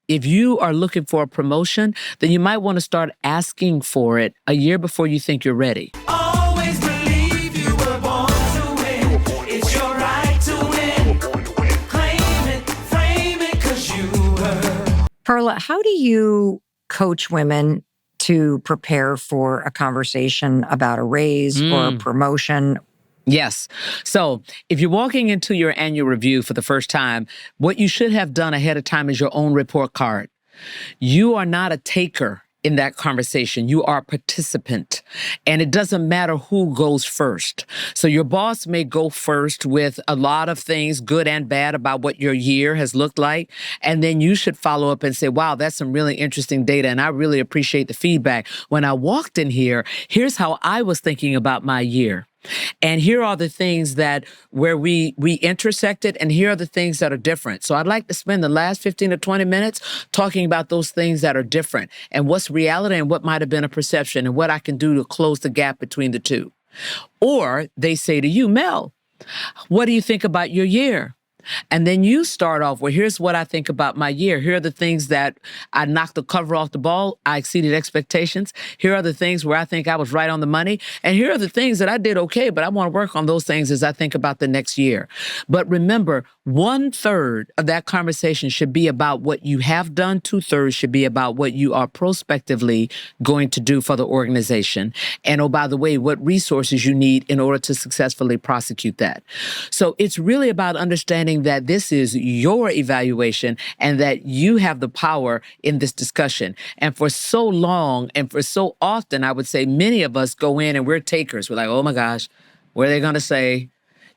if you are looking for a promotion, then you might want to start asking for it a year before you think you're ready. Always believe you were born to win. It's your right to win. Claim it, frame it, 'cause you were. Carla, how do you coach women to prepare for a conversation about a raise or a promotion? Yes. So if you're walking into your annual review for the first time, what you should have done ahead of time is your own report card. You are not a taker in that conversation. You are a participant. And it doesn't matter who goes first. So your boss may go first with a lot of things, good and bad, about what your year has looked like. And then you should follow up and say, wow, that's some really interesting data. And I really appreciate the feedback. When I walked in here, here's how I was thinking about my year. And here are the things that where we intersected, and here are the things that are different. So I'd like to spend the last 15 to 20 minutes talking about those things that are different and what's reality and what might have been a perception and what I can do to close the gap between the two. Or they say to you, Mel, what do you think about your year? And then you start off, well, here's what I think about my year. Here are the things that I knocked the cover off the ball. I exceeded expectations. Here are the things where I think I was right on the money. And here are the things that I did okay, but I want to work on those things as I think about the next year. But remember, 1/3 of that conversation should be about what you have done. 2/3 should be about what you are prospectively going to do for the organization. And oh, by the way, what resources you need in order to successfully prosecute that. So it's really about understanding that this is your evaluation and that you have the power in this discussion. And for so long and for so often, I would say many of us go in and we're takers. We're like, oh my gosh, what are they going to say?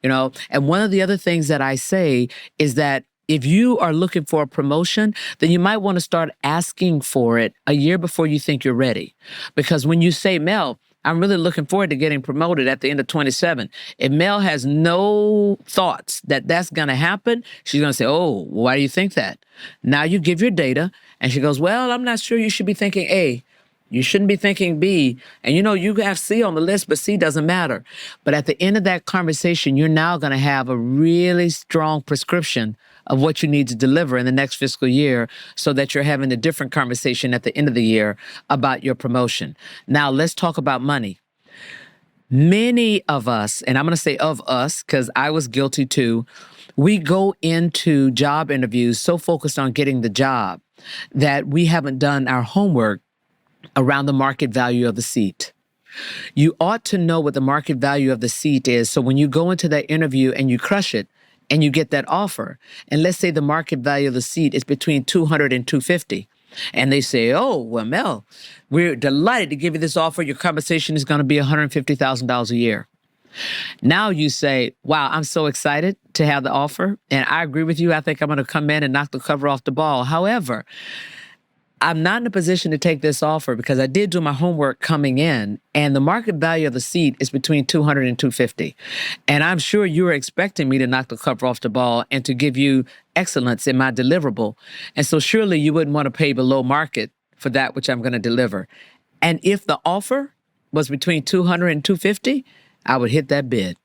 You know, and one of the other things that I say is that if you are looking for a promotion, then you might want to start asking for it a year before you think you're ready. Because when you say, Mel, I'm really looking forward to getting promoted at the end of 27. If Mel has no thoughts that that's going to happen, she's going to say, oh, why do you think that? Now you give your data, and she goes, well, I'm not sure you should be thinking A. You shouldn't be thinking B. And you know, you have C on the list, but C doesn't matter. But at the end of that conversation, you're now going to have a really strong prescription of what you need to deliver in the next fiscal year so that you're having a different conversation at the end of the year about your promotion. Now, let's talk about money. Many of us, and I'm going to say of us because I was guilty too, we go into job interviews so focused on getting the job that we haven't done our homework around the market value of the seat. You ought to know what the market value of the seat is. So when you go into that interview and you crush it, and you get that offer, and let's say the market value of the seat is between $200 and $250, and they say, oh, well, Mel, we're delighted to give you this offer. Your compensation is going to be $150,000 a year. Now you say, wow, I'm so excited to have the offer, and I agree with you. I think I'm going to come in and knock the cover off the ball. However, I'm not in a position to take this offer because I did do my homework coming in, and the market value of the seat is between $200 and $250. And I'm sure you were expecting me to knock the cover off the ball and to give you excellence in my deliverable. And so surely you wouldn't want to pay below market for that which I'm going to deliver. And if the offer was between $200 and $250, I would hit that bid,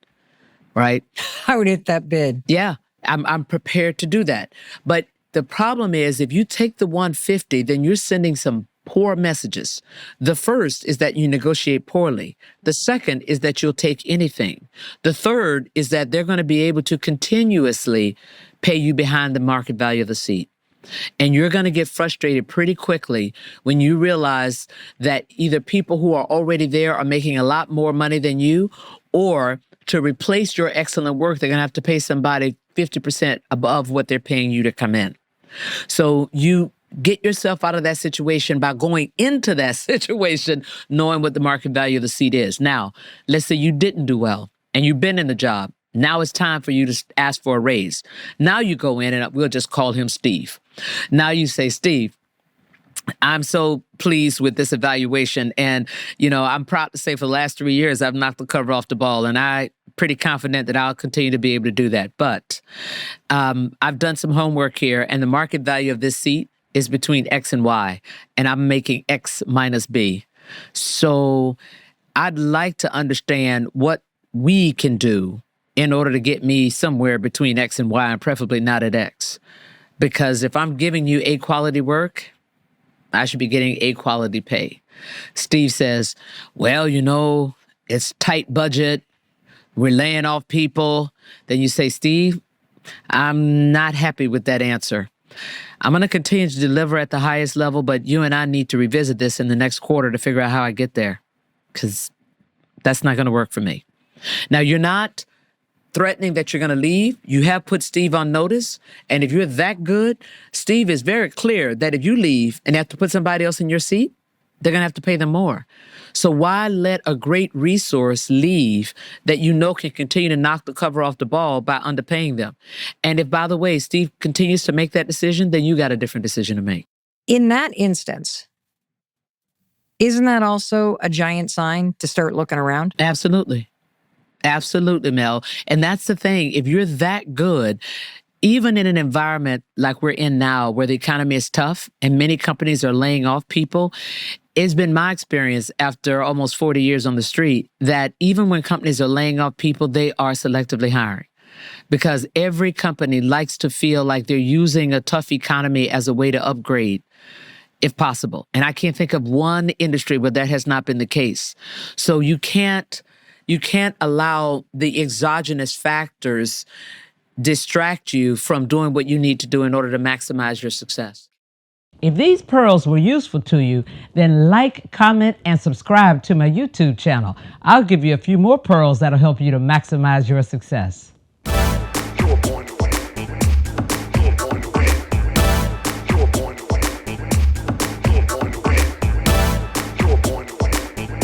right? I would hit that bid. Yeah, I'm prepared to do that. But the problem is if you take the 150, then you're sending some poor messages. The first is that you negotiate poorly. The second is that you'll take anything. The third is that they're going to be able to continuously pay you behind the market value of the seat. And you're going to get frustrated pretty quickly when you realize that either people who are already there are making a lot more money than you, or to replace your excellent work, they're going to have to pay somebody 50% above what they're paying you to come in. So you get yourself out of that situation by going into that situation knowing what the market value of the seat is. Now, let's say you didn't do well and you've been in the job. Now it's time for you to ask for a raise. Now you go in and we'll just call him Steve. Now you say, Steve, I'm so pleased with this evaluation. And, you know, I'm proud to say for the last 3 years, I've knocked the cover off the ball. And I'm pretty confident that I'll continue to be able to do that. But I've done some homework here, and the market value of this seat is between X and Y, and I'm making X minus B. So I'd like to understand what we can do in order to get me somewhere between X and Y, and preferably not at X. Because if I'm giving you A quality work, I should be getting A quality pay. Steve says, well, it's tight budget. We're laying off people. Then you say, Steve, I'm not happy with that answer. I'm going to continue to deliver at the highest level, but you and I need to revisit this in the next quarter to figure out how I get there, because that's not going to work for me. Now, you're not threatening that you're going to leave. You have put Steve on notice. And if you're that good, Steve is very clear that if you leave and have to put somebody else in your seat, they're going to have to pay them more. So why let a great resource leave that can continue to knock the cover off the ball by underpaying them? And if, by the way, Steve continues to make that decision, then you got a different decision to make. In that instance, isn't that also a giant sign to start looking around? Absolutely. Absolutely, Mel. And that's the thing. If you're that good, even in an environment like we're in now, where the economy is tough and many companies are laying off people, it's been my experience after almost 40 years on the street that even when companies are laying off people, they are selectively hiring. Because every company likes to feel like they're using a tough economy as a way to upgrade, if possible. And I can't think of one industry where that has not been the case. So you can't allow the exogenous factors distract you from doing what you need to do in order to maximize your success. If these pearls were useful to you, then like, comment, and subscribe to my YouTube channel. I'll give you a few more pearls that'll help you to maximize your success.